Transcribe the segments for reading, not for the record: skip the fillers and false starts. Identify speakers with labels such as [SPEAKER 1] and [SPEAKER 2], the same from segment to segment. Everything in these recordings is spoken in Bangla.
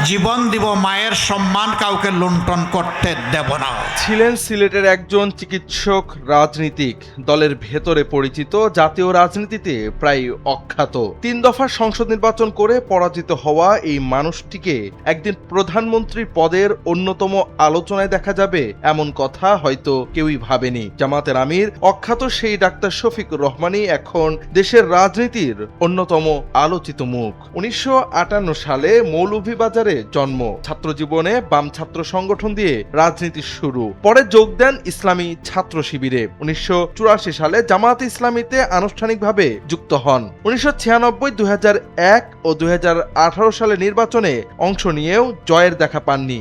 [SPEAKER 1] জীবন দিব, মায়ের সম্মান কাউকে লুণ্ঠন করতে দেব না।
[SPEAKER 2] ছিলেন সিলেটের একজন চিকিৎসক, রাজনীতিক, দলের ভেতরে পরিচিত, জাতীয় রাজনীতিতে প্রায় অখ্যাত। 3 দফার সংসদ নির্বাচন করে পরাজিত হওয়া এই মানুষটিকে একদিন প্রধানমন্ত্রী পদের অন্যতম আলোচনায় দেখা যাবে এমন কথা হয়তো কেউই ভাবেনি। জামাতের আমির অখ্যাত সেই ডাক্তার শফিকুর রহমানই এখন দেশের রাজনীতির অন্যতম আলোচিত মুখ। 1958 সালে মৌলভীবাজারে জন্ম। ছাত্র জীবনে বাম ছাত্র সংগঠন দিয়ে রাজনীতি শুরু। পরে যোগ দেন ইসলামী ছাত্র শিবিরে। 1984 সালে জামায়াতে ইসলামীতে আনুষ্ঠানিকভাবে যুক্ত হন। 1996, 2001 ও 2018 সালে নির্বাচনে অংশ নিয়েও জয়ের দেখা পাননি।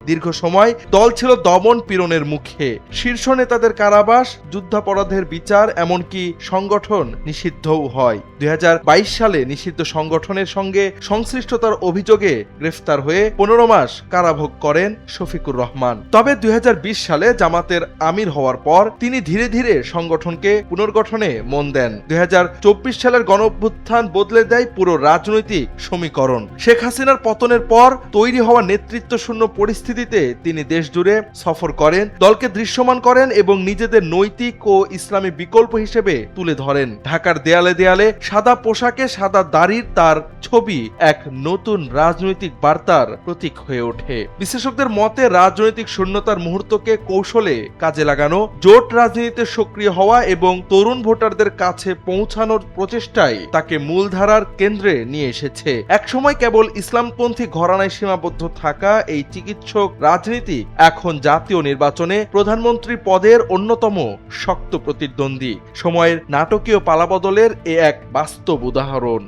[SPEAKER 2] দীর্ঘ সময় দল ছিল দমন পীড়নের মুখে। শীর্ষ নেতাদের কারাবাস, যুদ্ধাপরাধের বিচার, এমনকি সংগঠন নিষিদ্ধও হয়। 2022 সালে নিষিদ্ধ সংগঠনের সঙ্গে সংশ্লিষ্টতার অভিযোগে গ্রেফতার হয়ে 15 মাস কারাভোগ করেন শফিকুর রহমান। তবে 2020 সালে জামাতের আমির হওয়ার পর তিনি ধীরে ধীরে সংগঠনকে পুনর্গঠনে মন দেন। 2024 সালের গণঅভ্যুত্থান বদলে দেয় পুরো রাজনৈতিক সমীকরণ। শেখ হাসিনার পতনের পর তৈরি হওয়া নেতৃত্ব শূন্য পরিস্থিতিতে তিনি দেশ জুড়ে সফর করেন, দলকে দৃশ্যমান করেন এবং নিজেদের নৈতিক ও ইসলামী বিকল্প হিসেবে তুলে ধরেন। ঢাকার দেয়ালে দেয়ালে সাদা পোশাকে সাদা দাড়ির তার ছবি এক নতুন রাজনৈতিক বার্তার প্রতীক হয়ে ওঠে। বিশেষজ্ঞদের মতে রাজনৈতিক শূন্যতার মুহূর্তকে কৌশলে কাজে লাগানো, জোট রাজনীতিতে সক্রিয় হওয়া এবং তরুণ ভোটারদের কাছে পৌঁছানোর প্রচেষ্টাই তাকে মূলধারার কেন্দ্রে নিয়ে এসেছে। একসময় কেবল ইসলামপন্থী ঘরানায় সীমাবদ্ধ থাকা এই চিকিৎসক রাজনীতি এখন জাতীয় নির্বাচনে প্রধানমন্ত্রী পদের অন্যতম শক্ত প্রতিদ্বন্দ্বী। সময়ের নাটকীয় পালাবদলের এ এক বাস্তব উদাহরণ।